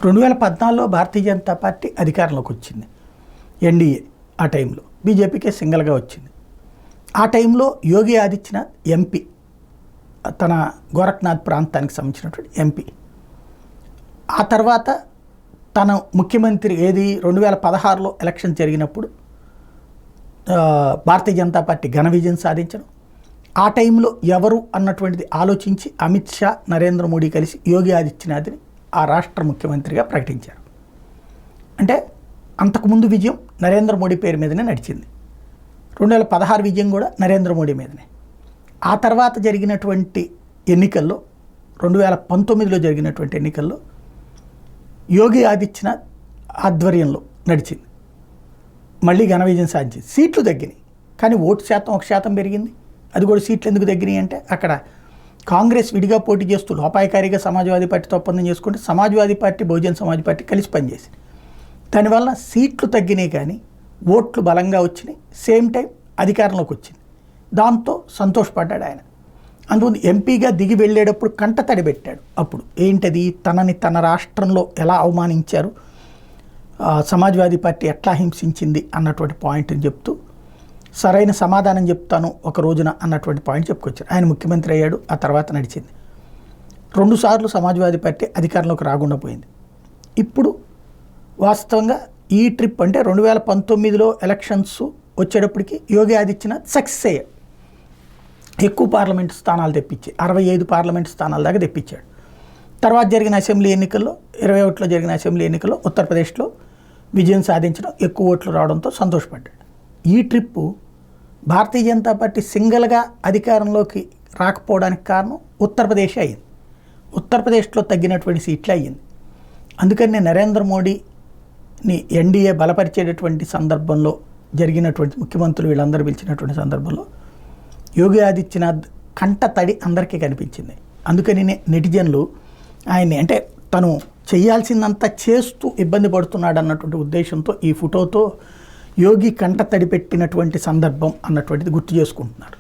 2014లో Bharatiya Janata party అధికారంలోకి వచ్చింది. NDA ఆ టైంలో బీజేపీకే సింగిల్గా వచ్చింది. ఆ టైంలో యోగి ఆదిత్యనాథ్ ఎంపీ, తన గోరఖ్నాథ్ ప్రాంతానికి సంబంధించినటువంటి ఎంపీ. ఆ తర్వాత తన ముఖ్యమంత్రి 2016లో ఎలక్షన్ జరిగినప్పుడు భారతీయ జనతా పార్టీ ఘన విజయం సాధించడం. ఆ టైంలో ఎవరు అన్నటువంటిది ఆలోచించి అమిత్ షా, నరేంద్ర మోడీ కలిసి యోగి ఆదిత్యనాథ్ని ఆ రాష్ట్ర ముఖ్యమంత్రిగా ప్రకటించారు. అంటే అంతకుముందు విజయం నరేంద్ర మోడీ పేరు మీదనే నడిచింది. 2016 విజయం కూడా నరేంద్ర మోడీ మీదనే. ఆ తర్వాత జరిగినటువంటి ఎన్నికల్లో 2019లో జరిగినటువంటి ఎన్నికల్లో యోగి ఆదిత్యనాథ్ ఆధ్వర్యంలో నడిచింది. మళ్ళీ ఘన విజయం సాధించింది. సీట్లు తగ్గినాయి కానీ ఓటు శాతం 1% పెరిగింది. అది కూడా సీట్లు ఎందుకు తగ్గినాయి అంటే అక్కడ కాంగ్రెస్ విడిగా పోటీ చేస్తూ లోపాయకారిగా సమాజ్వాదీ పార్టీతో ఒప్పందం చేసుకుంటే సమాజ్వాదీ పార్టీ, బహుజన్ సమాజ్ పార్టీ కలిసి పనిచేసింది. దానివల్ల సీట్లు తగ్గినాయి కానీ ఓట్లు బలంగా వచ్చినాయి. సేమ్ టైం అధికారంలోకి వచ్చింది. దాంతో సంతోషపడ్డాడు ఆయన. అందుకని ఎంపీగా దిగి వెళ్ళేటప్పుడు కంటతడి పెట్టాడు. అప్పుడు ఏంటది, తనని తన రాష్ట్రంలో ఎలా అవమానించారు, సమాజ్వాదీ పార్టీ ఎట్లా హింసించింది అన్నటువంటి పాయింట్ని చెప్తూ సరైన సమాధానం చెప్తాను ఒక రోజున అన్నటువంటి పాయింట్ చెప్పుకొచ్చారు. ఆయన ముఖ్యమంత్రి అయ్యాడు. ఆ తర్వాత నడిచింది. 2 సార్లు సమాజ్వాదీ పార్టీ అధికారంలోకి రాకుండా పోయింది. ఇప్పుడు వాస్తవంగా ఈ ట్రిప్ అంటే 2019లో ఎలక్షన్స్ వచ్చేటప్పటికి యోగి ఆదిత్యనాథ్ సక్సెస్ అయ్యాడు. ఎక్కువ పార్లమెంటు స్థానాలు తెప్పించి 65 పార్లమెంటు స్థానాల దాకా తెప్పించాడు. తర్వాత జరిగిన అసెంబ్లీ ఎన్నికల్లో 21లో జరిగిన అసెంబ్లీ ఎన్నికల్లో ఉత్తరప్రదేశ్లో విజయం సాధించడం, ఎక్కువ ఓట్లు రావడంతో సంతోషపడ్డాడు. ఈ ట్రిప్పు భారతీయ జనతా పార్టీ సింగిల్గా అధికారంలోకి రాకపోవడానికి కారణం ఉత్తరప్రదేశ్ అయ్యింది. ఉత్తరప్రదేశ్లో తగ్గినటువంటి సీట్లే అయ్యింది. అందుకని నరేంద్ర మోడీని ఎన్డీఏ బలపరిచేటటువంటి సందర్భంలో జరిగినటువంటి ముఖ్యమంత్రులు వీళ్ళందరూ పిలిచినటువంటి సందర్భంలో యోగి ఆదిత్యనాథ్ కంట తడి అందరికీ కనిపించింది. అందుకని నెటిజన్లు ఆయన్ని అంటే తను చేయాల్సిందంతా చేస్తూ ఇబ్బంది పడుతున్నాడు అన్నటువంటి ఉద్దేశంతో ఈ ఫోటోతో యోగి కంట తడి పెట్టినటువంటి సందర్భం అన్నటువంటిది గుర్తు చేసుకుంటున్నారు.